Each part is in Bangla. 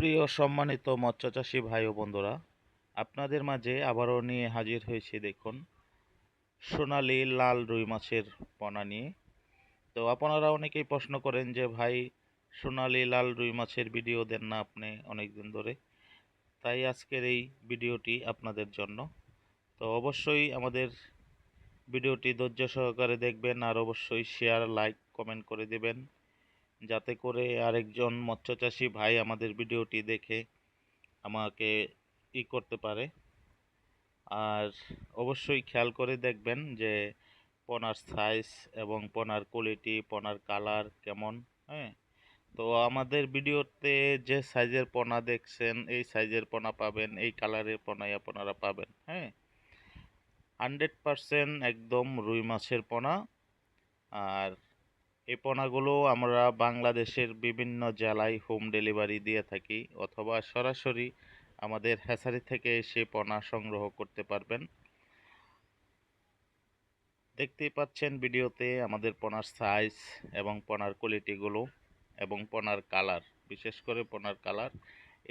প্রিয় সম্মানিত মৎস্যচাষী ভাই ও বন্ধুরা, আপনাদের মাঝে আবারও নিয়ে হাজির হয়েছি। দেখুন, সোনালী লাল রুই মাছের পোনা নিয়ে। তো আপনারা অনেকেই প্রশ্ন করেন যে ভাই, সোনালী লাল রুই মাছের ভিডিও দেন না আপনি অনেক দিন ধরে। তাই আজকের এই ভিডিওটি আপনাদের জন্য। তো অবশ্যই আমাদের ভিডিওটি ধৈর্য সহকারে দেখবেন, আর অবশ্যই শেয়ার, লাইক, কমেন্ট করে দেবেন, যাতে করে আরেকজন মৎস্যচাষী ভাই আমাদের ভিডিওটি দেখে আমাকে করতে পারে। আর অবশ্যই খেয়াল করে দেখবেন যে পোনার সাইজ এবং পোনার কোয়ালিটি, পোনার কালার কেমন। হ্যাঁ, তো আমাদের ভিডিওতে যে সাইজের পোনা দেখছেন, এই সাইজের পোনা পাবেন, এই কালারের পোনাই আপনারা পাবেন। হ্যাঁ, 100% একদম রুই মাছের পোনা। আর এই পোনাগুলো আমরা বাংলাদেশের বিভিন্ন জেলায় হোম ডেলিভারি দিয়ে থাকি, অথবা সরাসরি আমাদের হ্যাচারি থেকে এসে পোনা সংগ্রহ করতে পারবেন। দেখতেই পাচ্ছেন ভিডিওতে আমাদের পোনার সাইজ এবং পোনার কোয়ালিটিগুলো এবং পোনার কালার, বিশেষ করে পোনার কালার।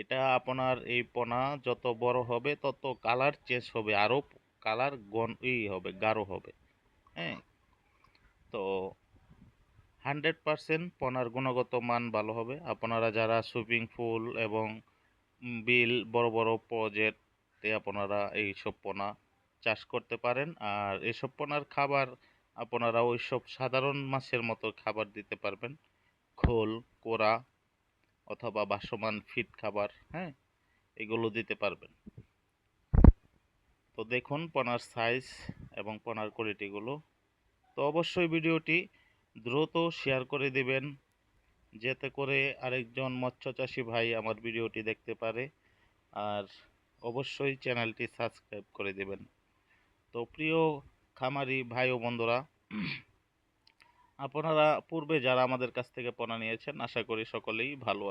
এটা আপনার এই পোনা যত বড় হবে তত কালার চেঞ্জ হবে, আরও কালার হবে, গাঢ় হবে। হ্যাঁ, তো 100% পোনার গুণগত মান ভালো হবে। আপনারা যারা সুইমিং পুল এবং বিল, বড় বড় প্রজেক্টে আপনারা এইসব পোনা চাষ করতে পারেন। আর এসব পোনার খাবার আপনারা ওইসব সাধারণ মাছের মতো খাবার দিতে পারবেন, খোল, কোরা অথবা ভাসমান ফিড খাবার। হ্যাঁ, এগুলো দিতে পারবেন। তো দেখুন পোনার সাইজ এবং পোনার কোয়ালিটিগুলো। তো অবশ্যই ভিডিওটি দ্রুত শেয়ার করে দিবেন, যাতে করে আরেকজন মৎস্যচাষী ভাই আমার ভিডিওটি দেখতে পারে। আর অবশ্যই চ্যানেলটি সাবস্ক্রাইব করে দেবেন। তো প্রিয় খামারি ভাই ও বন্ধুরা, আপনারা পূর্বে যারা আমাদের কাছ থেকে পোনা নিয়েছেন, আশা করি সকলেই ভালো